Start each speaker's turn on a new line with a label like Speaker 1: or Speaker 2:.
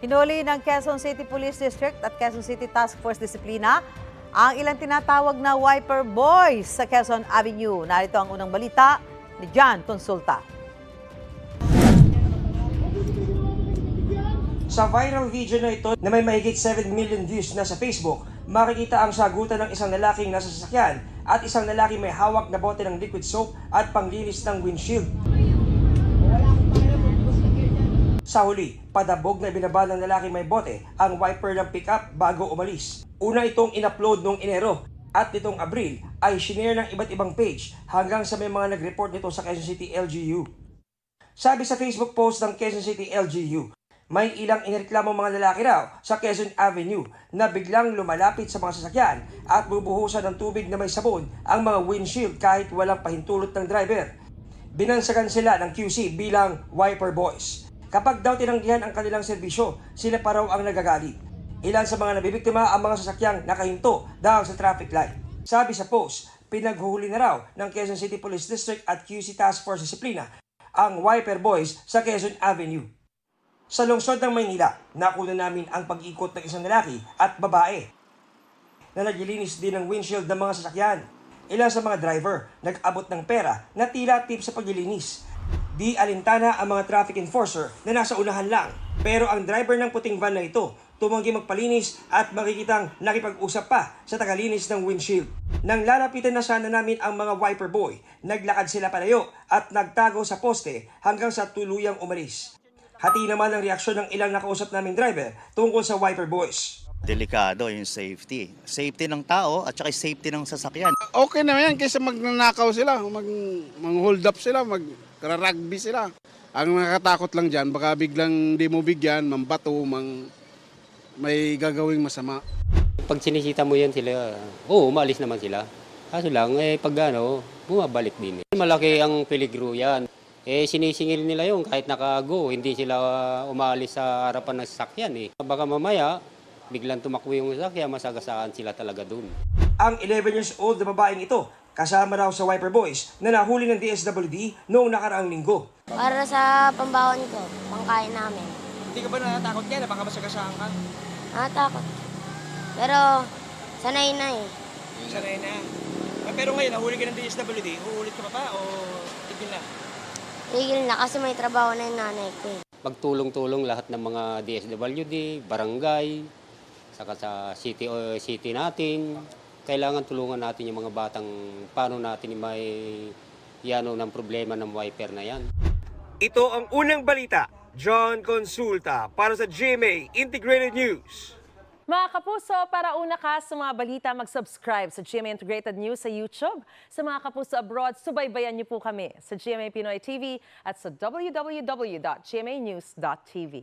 Speaker 1: Hinuli ng Quezon City Police District at Quezon City Task Force Disiplina ang ilang tinatawag na wiper boys sa Quezon Avenue. Narito ang unang balita ni John Consulta.
Speaker 2: Sa viral video na ito na may mahigit 7 million views na sa Facebook, makikita ang sagutan ng isang lalaking nasa sasakyan at isang lalaking may hawak na bote ng liquid soap at panglinis ng windshield. Sa huli, padabog na binaba ng lalaking may bote ang wiper ng pickup bago umalis. Una itong in-upload noong Enero at nitong Abril ay shinare ng iba't ibang page hanggang sa may mga nag-report nito sa Quezon City LGU. Sabi sa Facebook post ng Quezon City LGU, may ilang inireklamo mga lalaki raw sa Quezon Avenue na biglang lumalapit sa mga sasakyan at bubuhusan ng tubig na may sabon ang mga windshield kahit walang pahintulot ng driver. Binansagan sila ng QC bilang wiper boys. Kapag daw tinanggihan ang kanilang serbisyo, sila pa raw ang nagagalit. Ilan sa mga nabibiktima ang mga sasakyang nakahinto dahil sa traffic light. Sabi sa post, pinaghuhuli na raw ng Quezon City Police District at QC Task Force Disiplina ang wiper boys sa Quezon Avenue. Sa lungsod ng Maynila, nakuna namin ang pag-ikot ng isang lalaki at babae na naglilinis din ng windshield ng mga sasakyan. Ilan sa mga driver nag-abot ng pera na tila tip sa paglilinis. Di alintana ang mga traffic enforcer na nasa unahan lang. Pero ang driver ng puting van na ito tumanggi magpalinis at makikitang nakipag-usap pa sa tagalinis ng windshield. Nang lalapitan na sana namin ang mga wiper boy, naglakad sila palayo at nagtago sa poste hanggang sa tuluyang umalis. Hati naman ang reaksyon ng ilang nakausap naming driver tungkol sa wiper boys.
Speaker 3: Delikado yung safety. Safety ng tao at saka safety ng sasakyan.
Speaker 4: Okay na yan kaysa magnanakaw sila, mag-hold up sila, mag-rugby sila. Ang nakakatakot lang dyan, baka biglang di mo bigyan, mambato, may gagawing masama.
Speaker 5: Pag sinisita mo yan sila, umalis naman sila. Kaso lang, pag bumabalik din. Malaki ang peligro yan. Sinisingil nila yung kahit nakago, hindi sila umalis sa harapan ng sasakyan. Baka mamaya, biglang tumakbo yung sasakyan, masagasaan sila talaga dun.
Speaker 2: Ang 11 years old na babaeng ito, kasama raw sa wiper boys na nahuli ng DSWD noong nakaraang linggo.
Speaker 6: Para sa pambaon ko, pangkain namin.
Speaker 2: Hindi ka ba natatakot kaya na baka masagasaan ka?
Speaker 6: Natatakot. Pero sanay na eh.
Speaker 2: Sanay na. Pero ngayon, nahuli ka ng DSWD, uulit ka pa o tigil na?
Speaker 6: Tigil na kasi may trabaho na yung nanay ko eh.
Speaker 5: Pagtulong-tulong lahat ng mga DSWD, barangay, saka sa city natin, kailangan tulungan natin yung mga batang paano natin may ng problema ng wiper na yan.
Speaker 2: Ito ang unang balita. John Consulta para sa GMA Integrated News.
Speaker 7: Mga kapuso, para una ka sa mga balita, mag-subscribe sa GMA Integrated News sa YouTube. Sa mga kapuso abroad, subaybayan niyo po kami sa GMA Pinoy TV at sa www.gmanews.tv.